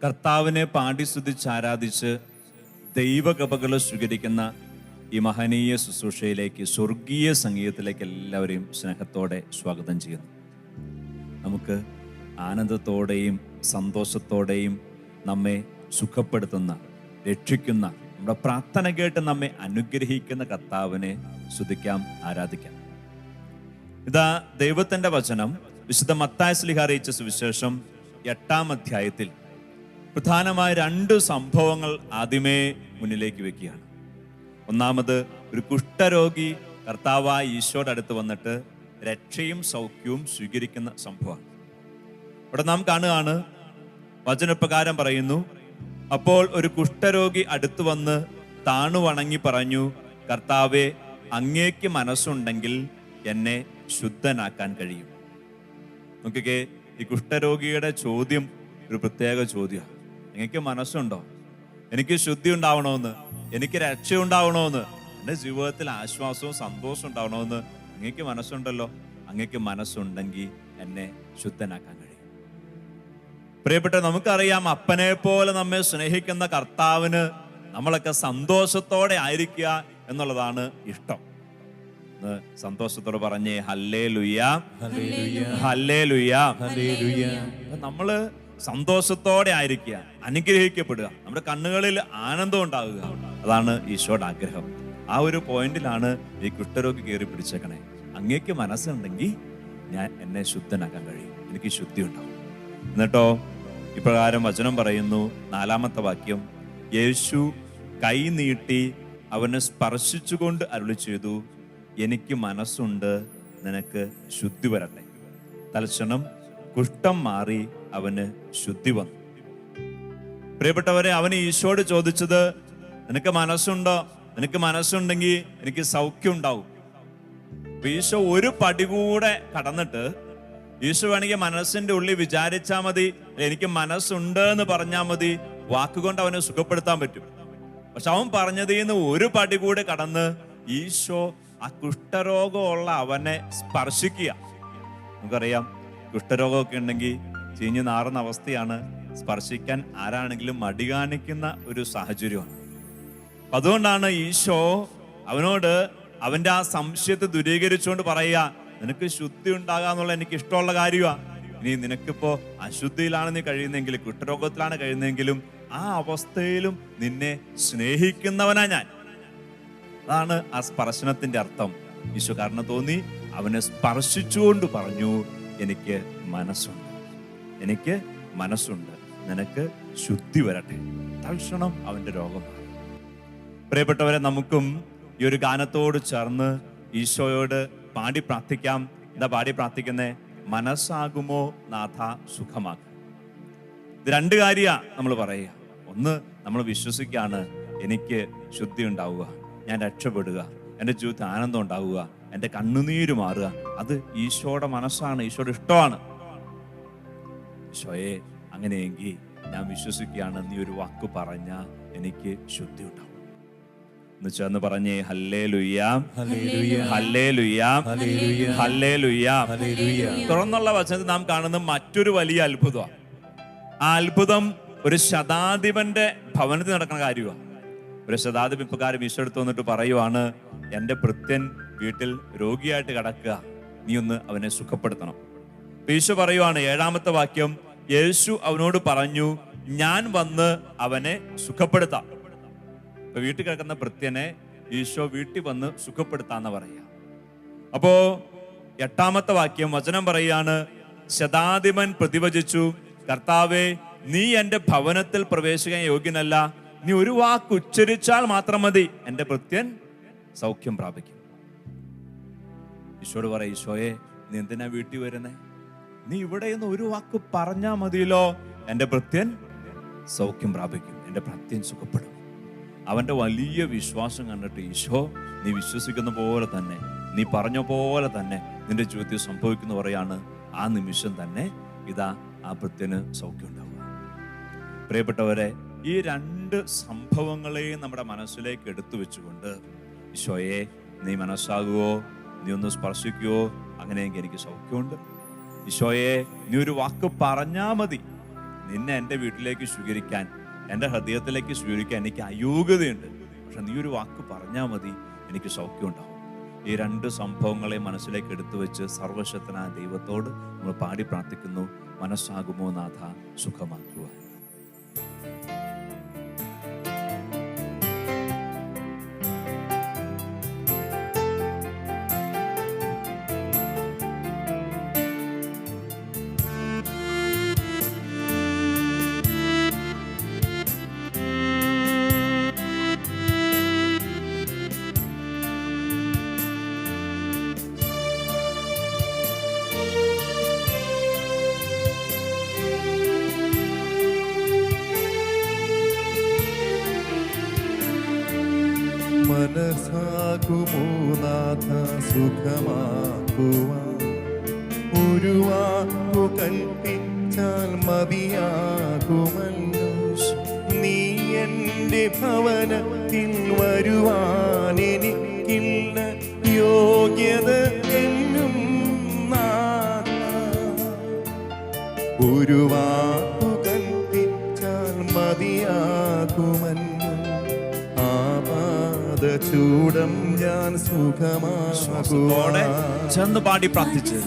കർത്താവിനെ പാടി സ്തുതിച്ച് ആരാധിച്ച് ദൈവകൃപകൾ സ്വീകരിക്കുന്ന ഈ മഹനീയ ശുശ്രൂഷയിലേക്ക്, സ്വർഗീയ സംഗീതത്തിലേക്ക് എല്ലാവരെയും സ്നേഹത്തോടെ സ്വാഗതം ചെയ്യുന്നു. നമുക്ക് ആനന്ദത്തോടെയും സന്തോഷത്തോടെയും നമ്മെ സുഖപ്പെടുത്തുന്ന, രക്ഷിക്കുന്ന, നമ്മുടെ പ്രാർത്ഥന കേട്ട് നമ്മെ അനുഗ്രഹിക്കുന്ന കർത്താവിനെ സ്തുതിക്കാം, ആരാധിക്കാം. ഇതാ ദൈവത്തിൻ്റെ വചനം വിശുദ്ധ മത്തായി ശ്ലീഹ അറിയിച്ച സുവിശേഷം 8-ാം അധ്യായത്തിൽ പ്രധാനമായ 2 സംഭവങ്ങൾ ആദ്യമേ മുന്നിലേക്ക് വെക്കുകയാണ്. ഒന്നാമത്, ഒരു കുഷ്ഠരോഗി കർത്താവായ ഈശോയുടെ അടുത്ത് വന്നിട്ട് രക്ഷയും സൗഖ്യവും സ്വീകരിക്കുന്ന സംഭവമാണ്. ഇവിടെ നാം കാണുകയാണ്, വചനപ്രകാരം പറയുന്നു, അപ്പോൾ ഒരു കുഷ്ഠരോഗി അടുത്തു വന്ന് താണു വണങ്ങി പറഞ്ഞു, കർത്താവേ, അങ്ങേക്ക് മനസ്സുണ്ടെങ്കിൽ എന്നെ ശുദ്ധനാക്കാൻ കഴിയും. നോക്കിക്കേ, ഈ കുഷ്ഠരോഗിയുടെ ചോദ്യം ഒരു പ്രത്യേക ചോദ്യമാണ്. അങ്ങേക്ക് മനസ്സുണ്ടോ? എനിക്ക് ശുദ്ധി ഉണ്ടാവണമെന്ന്, എനിക്ക് രക്ഷ ഉണ്ടാവണമെന്ന്, എൻ്റെ ജീവിതത്തിൽ ആശ്വാസവും സന്തോഷവും ഉണ്ടാവണമെന്ന് അങ്ങേക്ക് മനസ്സുണ്ടല്ലോ. അങ്ങേക്ക് മനസ്സുണ്ടെങ്കിൽ എന്നെ ശുദ്ധനാക്കാൻ കഴിയും. പ്രിയപ്പെട്ട, നമുക്കറിയാം, അപ്പനെ പോലെ നമ്മെ സ്നേഹിക്കുന്ന കർത്താവിന് നമ്മളൊക്കെ സന്തോഷത്തോടെ ആയിരിക്കുക എന്നുള്ളതാണ് ഇഷ്ടം. സന്തോഷത്തോടെ പറഞ്ഞേ ഹല്ലേലൂയ, ഹല്ലേലൂയ, ഹല്ലേലൂയ. നമ്മള് സന്തോഷത്തോടെ ആയിരിക്കുക, അനുഗ്രഹിക്കപ്പെടുക, നമ്മുടെ കണ്ണുകളിൽ ആനന്ദം ഉണ്ടാകുക, അതാണ് ഈശോയുടെ ആഗ്രഹം. ആ ഒരു പോയിന്റിലാണ് ഈ കുഷ്ഠരോഗി കയറി പിടിച്ചേക്കണേ. അങ്ങേക്ക് മനസ്സുണ്ടെങ്കിൽ എന്നെ ശുദ്ധനാക്കാൻ കഴിയും, എനിക്ക് ശുദ്ധി ഉണ്ടാവും. എന്നിട്ടോ ഇപ്രകാരം വചനം പറയുന്നു, 4-ാമത്തെ വാക്യം, യേശു കൈ നീട്ടി അവനെ സ്പർശിച്ചുകൊണ്ട് അരുളി ചെയ്തു, എനിക്ക് മനസ്സുണ്ട്, നിനക്ക് ശുദ്ധി വരട്ടെ. തൽക്ഷണം കുഷ്ഠം മാറി അവന് ശുദ്ധി വന്നു. പ്രിയപ്പെട്ടവരെ, അവന് ഈശോയോട് ചോദിച്ചത്, നിനക്ക് മനസ്സുണ്ടോ? നിനക്ക് മനസ്സുണ്ടെങ്കിൽ എനിക്ക് സൗഖ്യം ഉണ്ടാവും. ഈശോ ഒരു പടി കൂടെ കടന്നിട്ട്, ഈശോ വേണമെങ്കിൽ മനസ്സിന്റെ ഉള്ളിൽ വിചാരിച്ചാൽ മതി, എനിക്ക് മനസ്സുണ്ട് എന്ന് പറഞ്ഞാൽ മതി, വാക്കുകൊണ്ട് അവനെ സുഖപ്പെടുത്താൻ പറ്റും. പക്ഷെ അവൻ പറഞ്ഞതിൽ നിന്ന് ഒരു പടി കൂടെ കടന്ന് ഈശോ ആ കുഷ്ഠരോഗമുള്ള അവനെ സ്പർശിക്കുക. നമുക്കറിയാം, കുഷ്ഠരോഗമൊക്കെ ഉണ്ടെങ്കിൽ ചീഞ്ഞു നാറുന്ന അവസ്ഥയാണ്. സ്പർശിക്കാൻ ആരാണെങ്കിലും മടി കാണിക്കുന്ന ഒരു സാഹചര്യമാണ്. അതുകൊണ്ടാണ് ഈശോ അവനോട് അവന്റെ ആ സംശയത്തെ ദൂരീകരിച്ചുകൊണ്ട് പറയുക, നിനക്ക് ശുദ്ധി ഉണ്ടാകാന്നുള്ള എനിക്ക് ഇഷ്ടമുള്ള കാര്യമാണ്. ഇനി നിനക്കിപ്പോ അശുദ്ധിയിലാണ് നീ കഴിയുന്നെങ്കിൽ, കുഷ്ഠരോഗത്തിലാണ് കഴിയുന്നെങ്കിലും ആ അവസ്ഥയിലും നിന്നെ സ്നേഹിക്കുന്നവനാ ഞാൻ. അതാണ് ആ സ്പർശനത്തിന്റെ അർത്ഥം. ഈശോ കാരണം തോന്നി അവനെ സ്പർശിച്ചുകൊണ്ട് പറഞ്ഞു, എനിക്ക് മനസ്സുണ്ട്, എനിക്ക് മനസ്സുണ്ട്, നിനക്ക് ശുദ്ധി വരട്ടെ. തൽക്ഷണം അവന്റെ രോഗം മാറി. പ്രിയപ്പെട്ടവരെ, നമുക്കും ഈ ഒരു ഗാനത്തോട് ചേർന്ന് ഈശോയോട് പാടി പ്രാർത്ഥിക്കാം. എന്താ പാടി പ്രാർത്ഥിക്കുന്നേ? മനസ്സാകുമോ നാഥ സുഖമാക്കുക. ഇത് 2 കാര്യമാണ് നമ്മൾ പറയുക. ഒന്ന്, നമ്മൾ വിശ്വസിക്കുകയാണ്, എനിക്ക് ശുദ്ധി ഉണ്ടാവുക, ഞാൻ രക്ഷപ്പെടുക, എൻ്റെ ജീവിതത്തിൽ ആനന്ദം ഉണ്ടാവുക, എൻ്റെ കണ്ണുനീര് മാറുക. അത് ഈശോയുടെ മനസ്സാണ്, ഈശോയുടെ ഇഷ്ടമാണ്. ഈശോയെ, അങ്ങനെയെങ്കിൽ ഞാൻ വിശ്വസിക്കുകയാണ്, നീ ഒരു വാക്ക് പറഞ്ഞാൽ എനിക്ക് ശുദ്ധി ഉണ്ടാവും എന്ന് ചേർന്ന് പറഞ്ഞേ ഹല്ലേലൂയ, ഹല്ലേലൂയ, ഹല്ലേലൂയ. തുടർന്നുള്ള വചനത്തിൽ നാം കാണുന്ന മറ്റൊരു വലിയ അത്ഭുതമാണ്. ആ അത്ഭുതം ഒരു ശതാധിപന്റെ ഭവനത്തിൽ നടക്കുന്ന കാര്യമാണ്. ഒരു ശതാധിപൻ ഇപ്രകാരം ഈശോ എടുത്ത് വന്നിട്ട് പറയുവാണ്, എൻ്റെ ഭൃത്യൻ വീട്ടിൽ രോഗിയായിട്ട് കിടക്കുക, നീ ഒന്ന് അവനെ സുഖപ്പെടുത്തണം. ഈശോ പറയുവാണ്, 7-ാമത്തെ വാക്യം, യേശു അവനോട് പറഞ്ഞു, ഞാൻ വന്ന് അവനെ സുഖപ്പെടുത്താം. ഇപ്പൊ വീട്ടിൽ കിടക്കുന്ന ഭൃത്യനെ ഈശോ വീട്ടിൽ വന്ന് സുഖപ്പെടുത്താന്ന് പറയാ. അപ്പോ 8-ാമത്തെ വാക്യം വചനം പറയാണ്, ശതാധിപൻ പ്രതിവചിച്ചു, കർത്താവേ, നീ എൻ്റെ ഭവനത്തിൽ പ്രവേശിക്കാൻ യോഗ്യനല്ല, നീ ഒരു വാക്ക് ഉച്ചരിച്ചാൽ മാത്രം മതി, എൻ്റെ ഭൃത്യൻ സൗഖ്യം പ്രാപിക്കും. ഈശോട് പറയും, ഈശോയെ, നീ എന്തിനാ വീട്ടിൽ വരുന്നേ? നീ ഇവിടെ നിന്ന് ഒരു വാക്ക് പറഞ്ഞാൽ മതിയല്ലോ, എൻ്റെ ഭൃത്യൻ സൗഖ്യം പ്രാപിക്കും, എൻ്റെ ഭൃത്യൻ സുഖപ്പെടും. അവന്റെ വലിയ വിശ്വാസം കണ്ടിട്ട് ഈശോ, നീ വിശ്വസിക്കുന്ന പോലെ തന്നെ, നീ പറഞ്ഞ പോലെ തന്നെ നിന്റെ ജീവിതത്തിൽ സംഭവിക്കുന്ന പറയാണ്. ആ നിമിഷം തന്നെ ഇതാ ആ ഭൃത്യന് സൗഖ്യം ഉണ്ടാവുക. പ്രിയപ്പെട്ടവരെ, ഈ 2 സംഭവങ്ങളെയും നമ്മുടെ മനസ്സിലേക്ക് എടുത്തു വെച്ചുകൊണ്ട്, ഈശോയെ, നീ മനസ്സാകുവോ, നീ ഒന്ന് സ്പർശിക്കുവോ, അങ്ങനെയെങ്കിൽ എനിക്ക് സൗഖ്യമുണ്ട്. ഈശോയെ, നീ ഒരു വാക്ക് പറഞ്ഞാൽ മതി, നിന്നെ എൻ്റെ വീട്ടിലേക്ക് സ്വീകരിക്കാൻ, എൻ്റെ ഹൃദയത്തിലേക്ക് സ്വീകരിക്കാൻ എനിക്ക് അയോഗ്യതയുണ്ട്. പക്ഷെ നീ ഒരു വാക്ക് പറഞ്ഞാൽ മതി, എനിക്ക് സൗഖ്യം ഉണ്ടാവും. ഈ രണ്ട് സംഭവങ്ങളെ മനസ്സിലേക്ക് എടുത്തു വെച്ച് സർവശക്തനായ ദൈവത്തോട് നമ്മൾ പാടി പ്രാർത്ഥിക്കുന്നു. മനസ്സാകുമോ നാഥ സുഖമാക്കുവാൻ. മനസ്സാകുമോ നാഥ സുഖമാക്കുവാൻ, ഒരു വാക്കു കൽപ്പിച്ചാൽ മതിയാകുമല്ലോ. നീ എൻ്റെ ഭവനത്തിൽ വരുവാൻ എനിക്കില്ല യോഗ്യത എന്നും നാഥ. ഒരു വാക്കു കൽപ്പിച്ചാൽ മതിയാകുമല്ലോ. ചൂടം ഞാൻ സുഖമാകുവാൻ ചെന്ന് പാടി പ്രാർത്ഥിച്ച്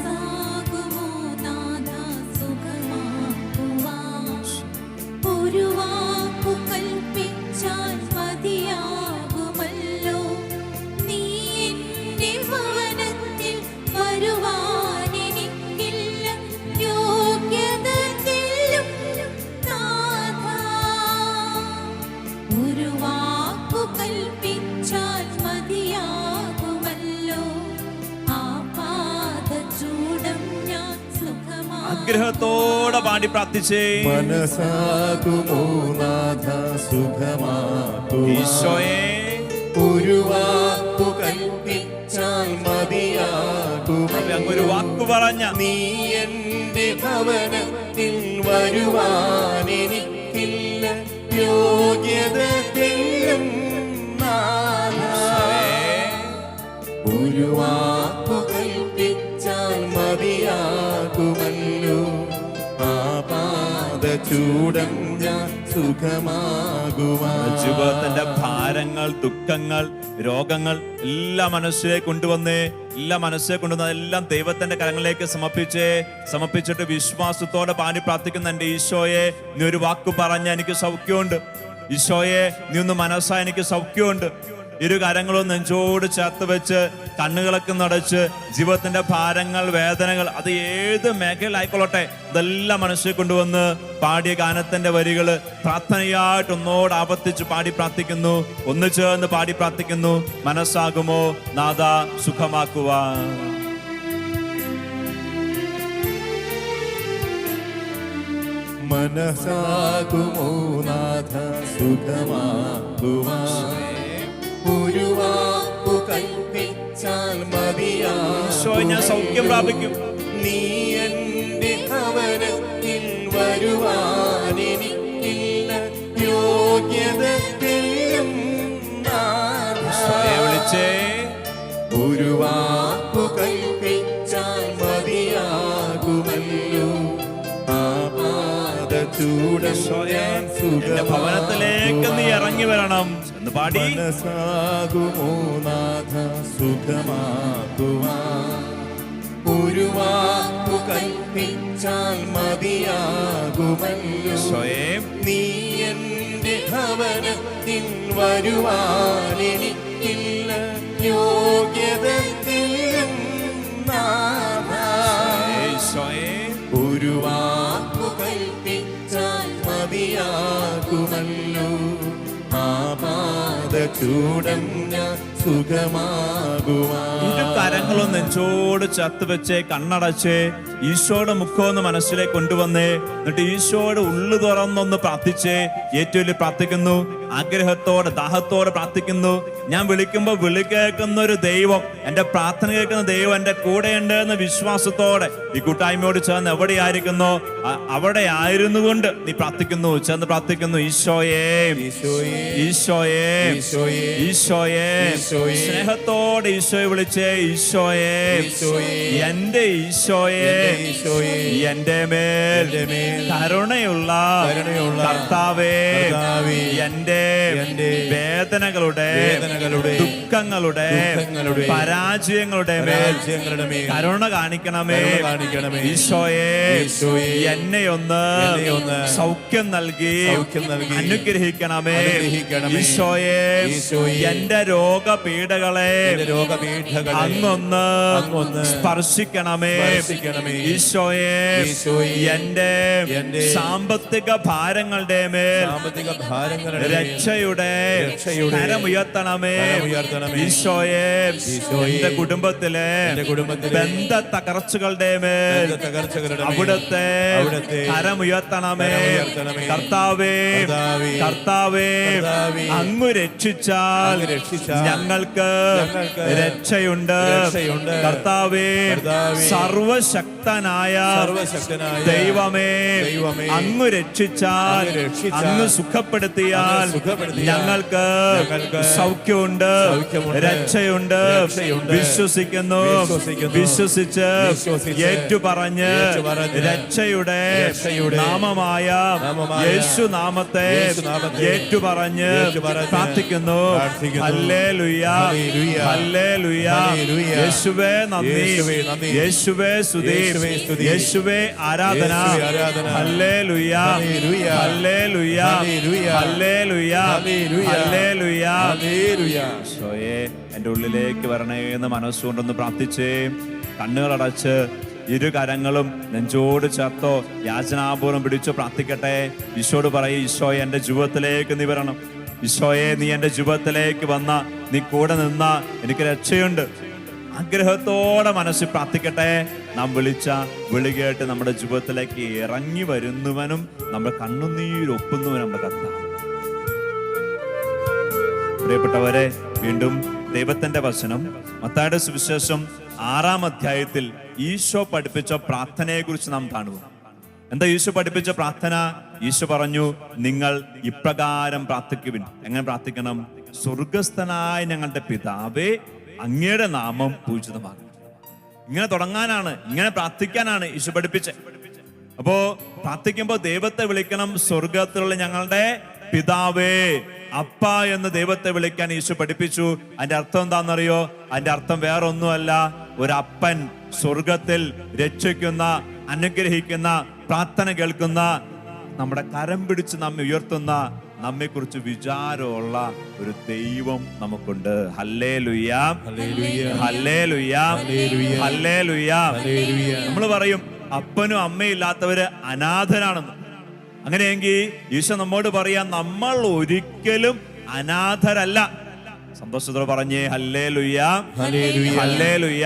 ആഗ്രഹത്തോടെ പാടി പ്രാർത്ഥിച്ചേ. മനസ്സാകുമോ നാഥ സുഖമാക്കുവാൻ, ഈശോയേ ഒരു വാക്കു കൽപ്പിച്ചാൽ മതിയാകുമല്ലോ. ഒരു വാക്കു പറഞ്ഞ നീ എൻ്റെ ഭവനത്തിൽ വരുവാൻ എനിക്കില്ല യോഗ്യത തെല്ലും നാഥ. ഒരു വാക്കു കൽപ്പിച്ചാൽ മതിയാകുമല്ലോ. ചൂടം ഞാൻ സുഖമാകുവാൻ. ജീവിതത്തിന്റെ ഭാരങ്ങൾ, ദുഃഖങ്ങൾ, രോഗങ്ങൾ എല്ലാം മനസ്സിലേക്ക് കൊണ്ടുവന്നേ, എല്ലാം മനസ്സിലേക്ക് കൊണ്ടുവന്ന് എല്ലാം ദൈവത്തിന്റെ കരങ്ങളിലേക്ക് സമർപ്പിച്ചിട്ട് വിശ്വാസത്തോടെ പാടി പ്രാർത്ഥിക്കുന്ന എൻ്റെ ഈശോയെ, നീ ഒരു വാക്ക് പറഞ്ഞ എനിക്ക് സൗഖ്യമുണ്ട്. ഈശോയെ, നീ ഒന്ന് മനസ്സാ എനിക്ക് സൗഖ്യമുണ്ട്. ഇരു കരങ്ങളും നെഞ്ചോട് ചേർത്ത് വെച്ച് കണ്ണുകളൊക്കെ നടച്ച് ജീവിതത്തിന്റെ ഭാരങ്ങൾ, വേദനകൾ, അത് ഏത് മേഖലയിലായിക്കൊള്ളട്ടെ, ഇതെല്ലാം മനസ്സിൽ കൊണ്ടുവന്ന് പാടിയ ഗാനത്തിന്റെ വരികള് പ്രാർത്ഥനയായിട്ട് ഒന്നോട് ആവർത്തിച്ച് പാടി പ്രാർത്ഥിക്കുന്നു. ഒന്ന് ചേർന്ന് പാടി പ്രാർത്ഥിക്കുന്നു. മനസ്സാകുമോ നാഥ സുഖമാക്കുവാൻ. മനസ്സാകുമോ നാഥ സുഖമാക്കുവാൻ, ഒരു വാക്കു കൽപ്പിച്ചാൽ മതിയാകും. ഞാൻ സൗഖ്യം പ്രാപിക്കും. നീ എൻ്റെ ഭവനത്തിൽ വരുവാൻ എനിക്കില്ല യോഗ്യത തെല്ലും നാഥ. വിളിച്ചേ ഒരു വാക്കു കൽപ്പിച്ചാൽ മതിയാകുമല്ലോ. എന്റെ ഭവനത്തിലേക്ക് നീ ഇറങ്ങി വരണം എന്ന് പാടി. മനസ്സാകുമോ നാഥ സുഖമാക്കുവാൻ, ഒരു വാക്കു കൽപ്പിച്ചാൽ മതിയാകുമല്ലോ. സ്വയം നീ എൻ്റെ ഭവനത്തിൽ വരുവാൻ എനിക്കില്ല യോഗ്യത തെല്ലും നാഥ. ഒരു വാക്കു കൽപ്പിച്ചാൽ മതിയാകുമല്ലോ. ചൂടം ഞാൻ സുഖമാകുവാൻ. ഇരു കരങ്ങളും നെഞ്ചോട് ചത്ത് വെച്ച് കണ്ണടച്ച് ഈശോയുടെ മുഖമൊന്ന് മനസ്സിലേക്ക് കൊണ്ടുവന്നേ. എന്നിട്ട് ഈശോയുടെ ഉള്ളു തുറന്നൊന്ന് പ്രാർത്ഥിച്ച് ഏറ്റവും വലിയ പ്രാർത്ഥിക്കുന്നു. ആഗ്രഹത്തോടെ, ദാഹത്തോടെ പ്രാർത്ഥിക്കുന്നു. ഞാൻ വിളിക്കുമ്പോൾ വിളി കേൾക്കുന്ന ഒരു ദൈവം, എൻ്റെ പ്രാർത്ഥന കേൾക്കുന്ന ദൈവം എൻ്റെ കൂടെയുണ്ട് എന്ന വിശ്വാസത്തോടെ ഈ കൂട്ടായ്മയോട് ചേർന്ന് എവിടെയായിരിക്കുന്നോ അവിടെ ആയിരുന്നു കൊണ്ട് നീ പ്രാർത്ഥിക്കുന്നു, ചേർന്ന് പ്രാർത്ഥിക്കുന്നു. ഈശോയേ, ഈശോയേ, ഈശോയേ, ഈശോയെ, സ്നേഹത്തോടെ ഈശോയെ വിളിച്ചേ. ഈശോയെ, ഈശോയെ, എന്റെ ഈശോയെ, ഈശോയെ, എന്റെ മേൽ എന്റെ മേൽ കരുണയുള്ള കർത്താവേ, എന്റെ വേദനകളുടെ ദുഃഖങ്ങളുടെ പരാജയങ്ങളുടെ മേൽ കരുണ കാണിക്കണമേ. ഈശോയെ, എന്നെ ഒന്ന് സൗഖ്യം നൽകി അനുഗ്രഹിക്കണമേ. ഈശോയെ, എന്റെ രോഗപീഠകളെ അങ്ങൊന്ന് സ്പർശിക്കണമേ. ഈശോയെ, എന്റെ സാമ്പത്തിക ഭാരങ്ങളുടെ മേൽ രക്ഷയുടെ കരമുയർത്തണമേ. ഈശോയെ, എന്റെ കുടുംബത്തിലെ ബന്ധ തകർച്ചകളുടെ മേൽ അവിടുത്തെ കരമുയർത്തണമേ. കർത്താവേ, കർത്താവേ, അങ്ങ് രക്ഷിച്ചാൽ ഞങ്ങൾക്ക് രക്ഷയുണ്ട്. കർത്താവേ, സർവശക്തനായ ദൈവമേ, അങ്ങ് രക്ഷിച്ചാൽ, അങ്ങ് സുഖപ്പെടുത്തിയാൽ ഞങ്ങൾക്ക് സൗഖ്യമുണ്ട്, രക്ഷയുണ്ട്. വിശ്വസിക്കുന്നു, വിശ്വസിച്ച് ഏറ്റുപറഞ്ഞ് രക്ഷയുടെ നാമമായ യേശു നാമത്തെ ഏറ്റുപറഞ്ഞ് പ്രാർത്ഥിക്കുന്നു. Hallelujah, hallelujah. യേശുവേ നന്ദി, യേശുവേ സ്തുതി, യേശുവേ ആരാധന. Hallelujah, hallelujah, hallelujah, hallelujah. ഈശോയെ, എൻ്റെ ഉള്ളിലേക്ക് വരണേ എന്ന് മനസ്സുകൊണ്ടൊന്ന് പ്രാർത്ഥിച്ചേ. കണ്ണുകളടച്ച് ഇരു കരങ്ങളും നെഞ്ചോട് ചേർത്തോ യാചനാപൂർവ്വം പിടിച്ചു പ്രാർത്ഥിക്കട്ടെ. ഈശോട് പറയും, ഈശോയെ, എൻ്റെ ജീവിതത്തിലേക്ക് നീ വരണം. ഈശോയെ, നീ എൻ്റെ ജീവിതത്തിലേക്ക് വന്ന, നീ കൂടെ നിന്ന എനിക്ക് രക്ഷയുണ്ട്. ആഗ്രഹത്തോടെ മനസ്സിൽ പ്രാർത്ഥിക്കട്ടെ. നാം വിളിച്ച വിളി കേട്ട് നമ്മുടെ ജീവിതത്തിലേക്ക് ഇറങ്ങി വരുന്നവനും നമ്മുടെ കണ്ണുനീരൊപ്പുന്നവനും നമ്മുടെ കർത്താവ്. പ്രിയപ്പെട്ടവരെ, വീണ്ടും ദൈവത്തിന്റെ വചനം മത്തായിയുടെ സുവിശേഷം 6-ാം അധ്യായത്തിൽ ഈശോ പഠിപ്പിച്ച പ്രാർത്ഥനയെ കുറിച്ച് നാം കാണുക. എന്താ ഈശോ പഠിപ്പിച്ച പ്രാർത്ഥന? ഈശോ പറഞ്ഞു, നിങ്ങൾ ഇപ്രകാരം പ്രാർത്ഥിക്കുവിൻ. എങ്ങനെ പ്രാർത്ഥിക്കണം? സ്വർഗസ്ഥനായ ഞങ്ങളുടെ പിതാവേ, അങ്ങയുടെ നാമം പൂജിതമാകണം. ഇങ്ങനെ തുടങ്ങാനാണ്, ഇങ്ങനെ പ്രാർത്ഥിക്കാനാണ് ഈശോ പഠിപ്പിച്ചത്. അപ്പോ പ്രാർത്ഥിക്കുമ്പോൾ ദൈവത്തെ വിളിക്കണം, സ്വർഗത്തിലുള്ള ഞങ്ങളുടെ പിതാവേ, അപ്പ എന്ന് ദൈവത്തെ വിളിക്കാൻ ഈശോ പഠിപ്പിച്ചു. അതിന്റെ അർത്ഥം എന്താണെന്നറിയോ? അതിന്റെ അർത്ഥം വേറെ ഒന്നുമല്ല, ഒരപ്പൻ സ്വർഗത്തിൽ രക്ഷിക്കുന്ന, അനുഗ്രഹിക്കുന്ന, പ്രാർത്ഥന കേൾക്കുന്ന, നമ്മുടെ കരം പിടിച്ച് നമ്മെ ഉയർത്തുന്ന, നമ്മെ കുറിച്ച് വിചാരമുള്ള ഒരു ദൈവം നമുക്കുണ്ട്. Hallelujah, hallelujah, hallelujah. നമ്മൾ പറയും അപ്പനും അമ്മയും ഇല്ലാത്തവര് അനാഥരാണെന്ന്. അങ്ങനെയെങ്കിൽ ഈശോ നമ്മോട് പറയാം, നമ്മൾ ഒരിക്കലും അനാഥരല്ല. സന്തോഷത്തോടെ പറഞ്ഞേ ഹല്ലേലൂയ, ഹല്ലേലൂയ.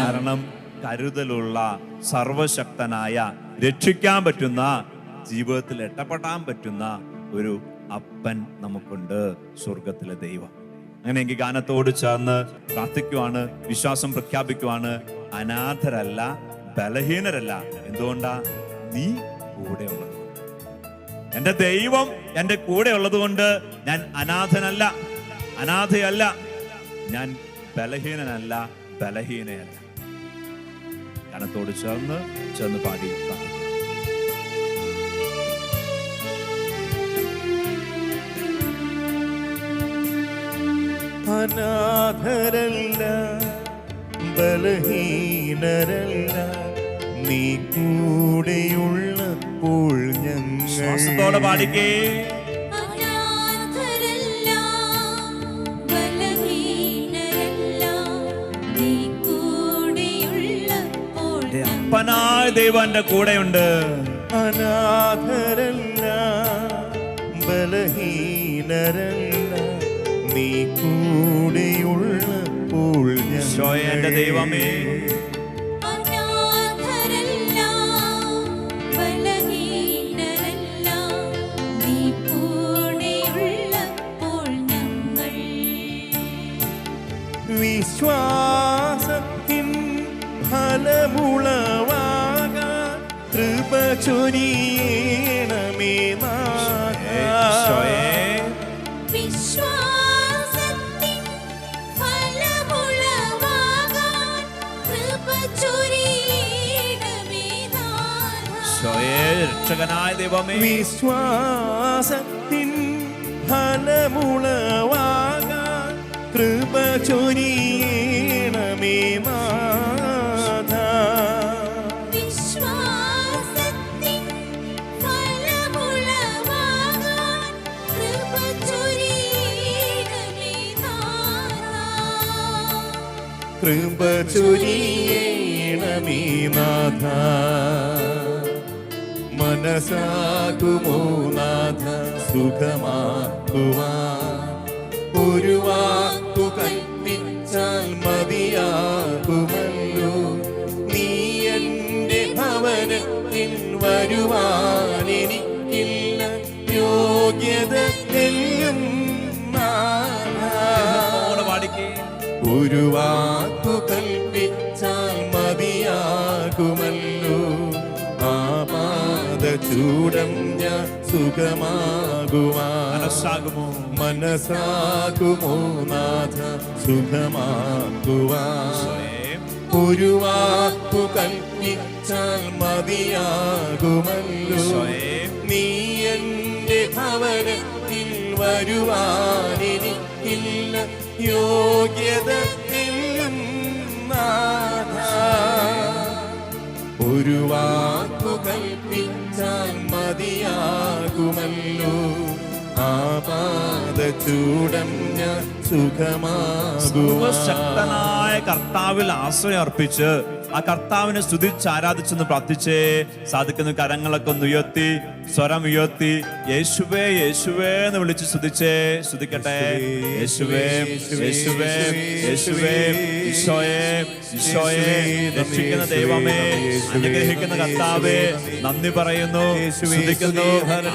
കാരണം കരുതലുള്ള, സർവശക്തനായ, രക്ഷിക്കാൻ പറ്റുന്ന, ജീവിതത്തിൽ എട്ടപ്പെടാൻ പറ്റുന്ന ഒരു അപ്പൻ നമുക്കുണ്ട്, സ്വർഗത്തിലെ ദൈവം. അങ്ങനെയെങ്കിൽ ഗാനത്തോട് ചേർന്ന് പ്രാർത്ഥിക്കുവാണ്, വിശ്വാസം പ്രഖ്യാപിക്കുവാണ്. അനാഥരല്ല, ബലഹീനരല്ല. എന്തുകൊണ്ടാ? നീ കൂടെ ഉള്ളത്. എന്റെ ദൈവം എന്റെ കൂടെ ഉള്ളത് കൊണ്ട് ഞാൻ അനാഥനല്ല, അനാഥയല്ല, ഞാൻ ബലഹീനനല്ല, ബലഹീനയല്ല. ഗാനത്തോട് ചേർന്ന് പാടി അനാഥരല്ല, ബലഹീനരല്ല, നീ കൂടെയുള്ളപ്പോൾ ഞങ്ങൾ. ശ്വാസത്തോടെ പാടിക്കേ. അനാഥരല്ല, ബലഹീനരല്ല, നീ കൂടെയുള്ളപ്പോൾ അപ്പനായ ദൈവം എന്റെ കൂടെയുണ്ട്. അനാഥരല്ല, ബലഹീനരല്ല, നീ കൂടെയുള്ളപ്പോൾ ഞങ്ങൾ. എന്റെ ദൈവമേ, അനാഥരല്ല, ബലഹീനരല്ല, നീ കൂടെയുള്ളപ്പോൾ ഞങ്ങൾ. വിശ്വാസത്തിൻ ഫലമുളവാകാൻ കൃപ ചൊരിയണമേ നാഥാ. വിശ്വാസത്തിൻ രക്ഷകനായ ദൈവമേ, വിശ്വാസത്തിൻ ഫലമുളവാകാൻ കൃപ ചൊരിയണമേ നാഥ. വിശ്വാസത്തിൻ ഫലമുളവാകാൻ കൃപ ചൊരിയണമേ നാഥാ. കൃപ ചൊരിയണമേ നാഥ. മനസ്സാകുമോ നാഥ സുഖമാക്കുവാൻ, ഒരു വാക്കു കൽപ്പിച്ചാൽ മതിയാകുമല്ലോ. നീ എൻ്റെ ഭവനത്തിൽ വരുവാൻ എനിക്കില്ല യോഗ്യത എല്ലും നാഥ. പാടിക്കേ. ഒരു വാക്കു കൽപ്പിച്ചാൽ മതിയാകുമല്ലോ. ചൂടം ഞാൻ സുഖമാകുവാൻ, മനസ്സാകുമോ മനസ്സാകുമോ നാഥ സുഖമാകുവാൻ. ഒരു വാക്കു കൽപ്പിച്ചാൽ മതിയാകുമല്ലോ. നീ എൻ്റെ ഭവനത്തിൽ വരുവാൻ എനിക്കില്ല യോഗ്യത എല്ലും നാഥ. ഒരു വാക്കു കൽപ്പിച്ചാൽ മതിയാകുമല്ലോ. ആപാദചൂടം ഞാൻ സുഖമാകുവാൻ. ശക്തനായ കർത്താവിൽ ആശ്രയം അർപ്പിച്ച് ആ കർത്താവിനെ സ്തുതിച്ച് ആരാധിച്ചെന്ന് പ്രാർത്ഥിച്ചേ. സാധിക്കുന്ന കരങ്ങളൊക്കെ ഒന്ന് ഉയർത്തി, സ്വരം ഉയർത്തി യേശുവേ യേശുവേ എന്ന് വിളിച്ച് സ്തുതിച്ചേ. സ്തുതിക്കട്ടെ. യേശുവേ യേശുവേ യേശുവേ, ഈശോയേ ഈശോയേ, രക്ഷിക്കുന്ന ദൈവമേ, അനുഗ്രഹിക്കുന്ന കർത്താവേ, നന്ദി പറയുന്നു, സ്തുതിക്കുന്നു,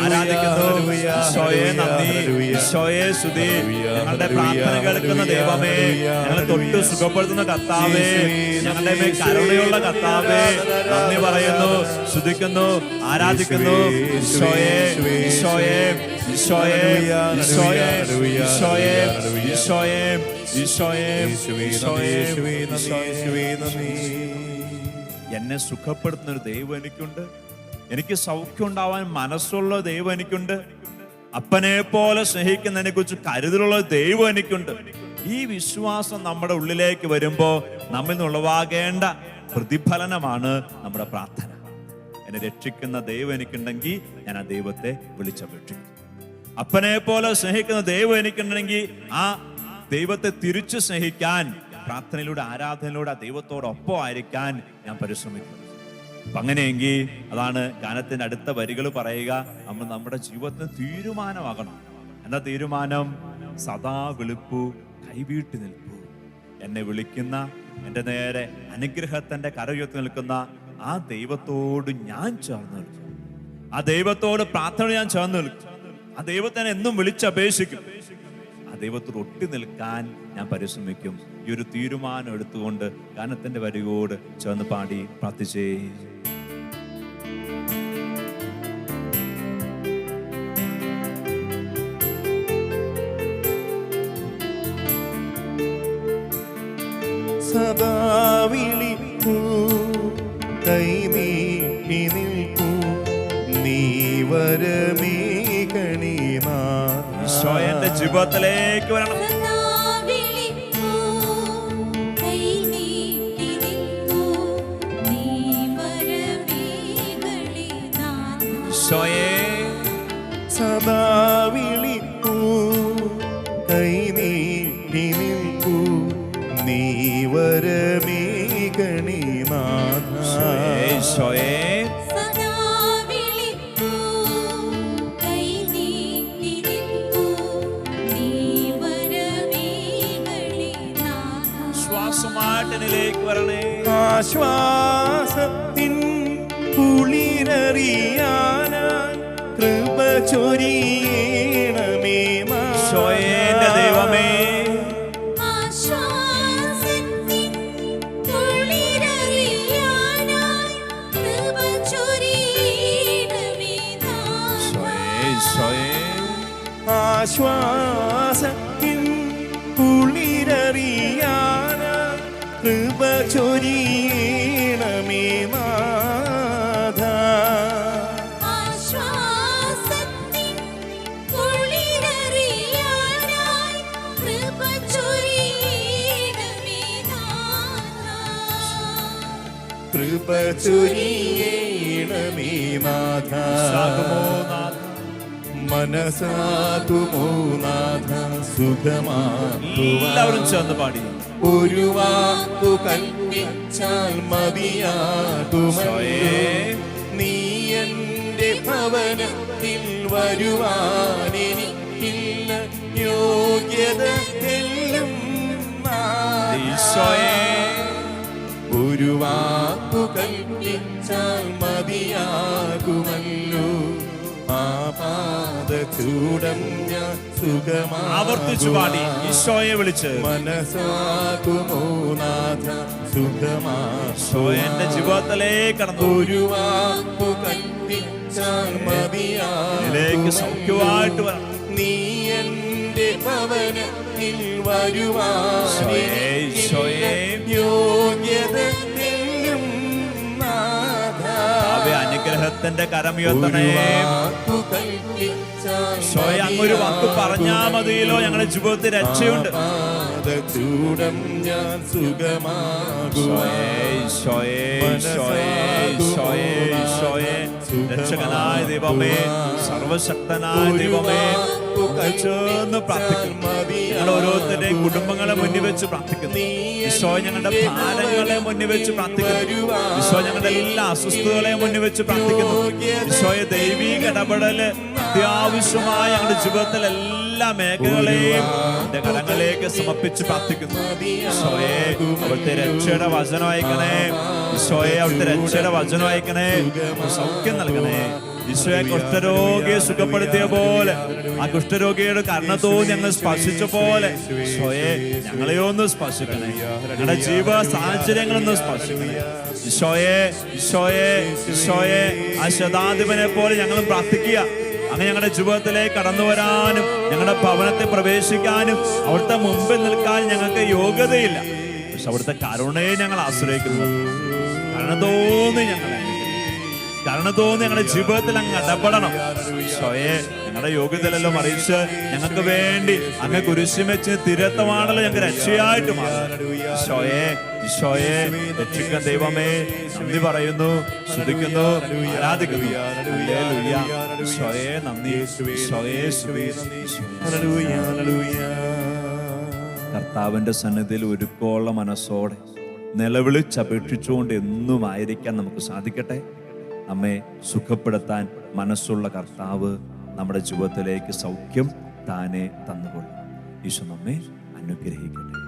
ആരാധിക്കുന്നു. ഈശോയെ നന്ദി, ഈശോയെ സ്തുതി. ഞങ്ങളുടെ പ്രാർത്ഥന കേൾക്കുന്ന ദൈവമേ, ഞങ്ങളെ തൊട്ട് സുഖപ്പെടുത്തുന്ന കർത്താവേ, ഞങ്ങളുടെ മേൽ കരുണയുള്ള കർത്താവേ, നന്ദി പറയുന്നു, സ്തുതിക്കുന്നു, ആരാധിക്കുന്നു. ഈശോയെ ഈശോയെ ഈശോയെ ഈശോയെ ഈശോയെ ഈശോയെ ഈശോയെ ഈശോയെ. എന്നെ സുഖപ്പെടുത്തുന്ന ഒരു ദൈവം എനിക്കുണ്ട്. എനിക്ക് സൗഖ്യം ഉണ്ടാവാൻ മനസ്സുള്ള ദൈവം എനിക്കുണ്ട്. അപ്പനെ പോലെ സ്നേഹിക്കുന്നതിനെ കുറിച്ച് കരുതലുള്ള ദൈവം എനിക്കുണ്ട്. ഈ വിശ്വാസം നമ്മുടെ ഉള്ളിലേക്ക് വരുമ്പോൾ നമ്മിൽ നിന്നുളവാകേണ്ട പ്രതിഫലനമാണ് നമ്മുടെ പ്രാർത്ഥന. എന്നെ രക്ഷിക്കുന്ന ദൈവം എനിക്കുണ്ടെങ്കിൽ ഞാൻ ആ ദൈവത്തെ വിളിച്ചപേക്ഷിക്കും. അപ്പനെ പോലെ സ്നേഹിക്കുന്ന ദൈവം എനിക്കുണ്ടെങ്കിൽ ആ ദൈവത്തെ തിരിച്ചു സ്നേഹിക്കാൻ പ്രാർത്ഥനയിലൂടെ, ആരാധനയിലൂടെ ആ ദൈവത്തോടൊപ്പം ആയിരിക്കാൻ ഞാൻ പരിശ്രമിക്കും. അപ്പൊ അങ്ങനെയെങ്കിൽ അതാണ് ഗാനത്തിന്റെ അടുത്ത വരികൾ പറയുക. നമ്മൾ നമ്മുടെ ജീവിതത്തിന് തീരുമാനമാകണം. എന്താ തീരുമാനം? സദാ വിളിപ്പു, കൈവീട്ടി നിൽപ്പു. എന്നെ വിളിക്കുന്ന, എൻ്റെ നേരെ അനുഗ്രഹത്തിന്റെ കരയുയർത്തി നിൽക്കുന്ന ആ ദൈവത്തോട് ഞാൻ ചേർന്ന് നിൽക്കും. ആ ദൈവത്തോട് പ്രാർത്ഥന ഞാൻ ചേർന്ന് നിൽക്കും. ആ ദൈവത്തെ എന്നും വിളിച്ചപേക്ഷിക്കും. ആ ദൈവത്തോട് ഒട്ടി നിൽക്കാൻ ഞാൻ പരിശ്രമിക്കും. ഈ ഒരു തീരുമാനം എടുത്തുകൊണ്ട് ഗാനത്തിന്റെ വരിയോട് ചേർന്ന് പാടി പ്രാർത്ഥിച്ചേ. സദാ വിളിപ്പൂ, കൈനീട്ടി നിൽപ്പൂ, നീ വരമേകണേ നാഥ. ഈശോയുടെ ജീവിതത്തിലേക്ക് വരണം. സദാ വിളിപ്പൂ, കൈനീട്ടി നിൽപ്പൂ, നീ വരമേകണേ നാഥാ. ഈശോയെ സദാ വിളിപ്പൂ, കൈനീട്ടി നിൽപ്പൂ, നീ വരമേകണേ നാഥ. ഈശോയെ സദാ വിളിപ്പൂ, കൈനീട്ടി നിൽപ്പൂ, നീ വരമേകണേ നാഥാ. ശ്വാസമായിട്ട് എന്നിലേക്ക് വരണേ. ആശ്വാസത്തിൻ കുളിരറിയാനായി കൃപ ചൊരിയണമേ ഈശോയെ എൻ്റെ ദൈവമേ, ആശ്വാസത്തിൻ കുളിരറിയാനായി കൃപ ചൊരിയണമേ നാഥാ. ഈശോയെ ആശ്വാസത്തിൻ കുളിരറിയാനായി കൃപ ചൊരിയണമേ നാഥ. കൃപ ചൊരിയണമേ നാഥ. മനസാകുമോ നാഥ സുഖമാക്കുവാൻ. എല്ലാവരും ചേർന്ന് പാടി. ഒരു വാക്കു കൽപ്പിച്ചാൽ മതിയാകുമോ. നീ എന്റെ ഭവനത്തിൽ വരുവാൻ എനിക്കില്ല യോഗ്യത എല്ലാം ഈശോയേ. ഒരു വാക്കു കൽപ്പിച്ചാൽ മതിയാകുമല്ലോ. പാദചൂടം ഞാൻ ആവർത്തിച്ചു പാടി ഈശോയെ വിളിച്ച്. മനസാകുമോ നാഥ സുഖമാ. എന്റെ ജീവിതത്തിലേക്ക് കടന്നു. ഒരു വാക്കു കൽപ്പിച്ചാൽ ഇതിലേക്ക് സൗഖ്യമായിട്ട് വരണം. നീ എന്റെ ഭവനത്തിൽ വരുവാൻ യോഗ്യത അനുഗ്രഹത്തിന്റെ കരമുയർത്തണേ. അങ്ങൊരു വാക്ക് പറഞ്ഞാ മതിയല്ലോ, ഞങ്ങളുടെ ജീവിതത്തിൽ രക്ഷയുണ്ട്. ചൂടം ഞാൻ രക്ഷകനായ ദൈവമേ, സർവശക്തനായ ദൈവമേ, ചേർന്ന് പ്രാർത്ഥിക്കുന്നു. ഞങ്ങൾ ഓരോരുത്തരുടെയും കുടുംബങ്ങളെ മുന്നിൽ വെച്ച് പ്രാർത്ഥിക്കുന്നു. ഈശോ ഞങ്ങളുടെ ഭാരങ്ങളെ മുന്നിൽ വെച്ച് പ്രാർത്ഥിക്കുന്നു. ഈശോ ഞങ്ങളുടെ എല്ലാ അസ്വസ്ഥതകളെയും മുന്നിൽ വെച്ച് പ്രാർത്ഥിക്കുന്നു. ഈശോയെ ദൈവീക ഇടപെടല് അത്യാവശ്യമായ ഞങ്ങളുടെ ജീവിതത്തിലെ എല്ലാ മേഖലകളെയും എന്റെ കരങ്ങളിലേക്ക് സമർപ്പിച്ച് പ്രാർത്ഥിക്കുന്നു. ഈശോയെ അവിടുത്തെ രക്ഷയുടെ വചനം അയക്കണേ. ഈശോയെ അവിടുത്തെ രക്ഷയുടെ വചനം അയക്കണേ. സൗഖ്യം നൽകണേ. ഈശോയെ കുഷ്ഠരോഗിയെ സുഖപ്പെടുത്തിയ പോലെ ആ കുഷ്ഠരോഗിയുടെ കരുണ തോന്നി ഞങ്ങൾ സ്പർശിച്ച പോലെ ഈശോയെ ഞങ്ങളെ ഒന്ന് സ്പർശിക്കണേ. ഞങ്ങളുടെ ജീവ സാഹചര്യങ്ങളൊന്ന് സ്പർശിക്കണേ. ഈശോയെ ഈശോയെ ഈശോയെ ആ ശതാധിപനെ പോലെ ഞങ്ങളും പ്രാർത്ഥിക്കുക. അങ്ങനെ ഞങ്ങളുടെ ജീവിതത്തിലേക്ക് കടന്നു വരാനും ഞങ്ങളുടെ ഭവനത്തെ പ്രവേശിക്കാനും അവിടുത്തെ മുമ്പിൽ നിൽക്കാൻ ഞങ്ങൾക്ക് യോഗ്യതയില്ല. പക്ഷെ അവിടുത്തെ കരുണയെ ഞങ്ങൾ ആശ്രയിക്കുന്നു. കരുണ തോന്നി ഞങ്ങളുടെ ജീവിതത്തിൽ അങ്ങ് ഇടപെടണം. ഈശോയെ ഞങ്ങളുടെ യോഗ്യതയിലെല്ലാം അറിയിച്ച് ഞങ്ങൾക്ക് വേണ്ടി അങ്ങ് കുരിശിൽ വെച്ച് തിരത്തമാണല്ലോ ഞങ്ങൾക്ക് രക്ഷയായിട്ട് മാറും. ഈശോയെ ഈശോയെ രക്ഷിക്കാൻ ദൈവമേ നന്ദി പറയുന്നു, സ്തുതിക്കുന്നു, ആരാധിക്കുന്നു. ഹല്ലേലൂയ. ഈശോയെ നന്ദി. ഈശോയെ സ്തുതി. കർത്താവിന്റെ സന്നിധിയിൽ ഒരുക്കമുള്ള മനസ്സോടെ നിലവിളിച്ചപേക്ഷിച്ചുകൊണ്ട് എന്നും ആയിരിക്കാൻ നമുക്ക് സാധിക്കട്ടെ. നമ്മെ സുഖപ്പെടുത്താൻ മനസ്സുള്ള കർത്താവ് നമ്മുടെ ജീവിതത്തിലേക്ക് സൗഖ്യം താനെ തന്നുകൊള്ളും. ഈശോ നമ്മെ അനുഗ്രഹിക്കട്ടെ.